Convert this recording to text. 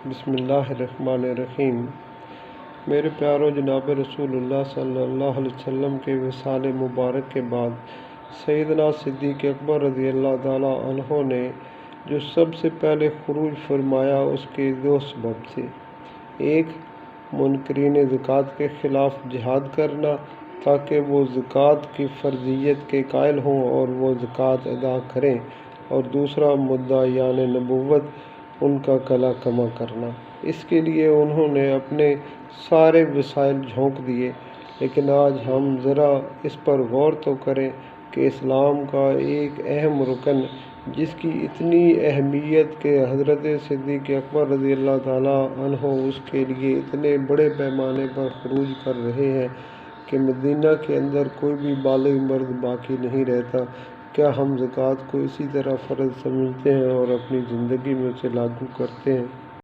بسم اللہ الرحمن الرحیم۔ میرے پیارو، جناب رسول اللہ صلی اللہ علیہ وسلم کے وصال مبارک کے بعد سیدنا صدیق اکبر رضی اللہ تعالیٰ عنہ نے جو سب سے پہلے خروج فرمایا اس کے دو سبب تھے۔ ایک، منکرین زکوٰۃ کے خلاف جہاد کرنا تاکہ وہ زکوٰۃ کی فرضیت کے قائل ہوں اور وہ زکوٰۃ ادا کریں، اور دوسرا، مدعیان نبوت ان کا گلا کما کرنا۔ اس کے لیے انہوں نے اپنے سارے وسائل جھونک دیے۔ لیکن آج ہم ذرا اس پر غور تو کریں کہ اسلام کا ایک اہم رکن، جس کی اتنی اہمیت کہ حضرت صدیق اکبر رضی اللہ تعالیٰ عنہ اس کے لیے اتنے بڑے پیمانے پر خروج کر رہے ہیں کہ مدینہ کے اندر کوئی بھی بالغ مرد باقی نہیں رہتا۔ کیا ہم زکوٰۃ کو اسی طرح فرض سمجھتے ہیں اور اپنی زندگی میں اسے لاگو کرتے ہیں؟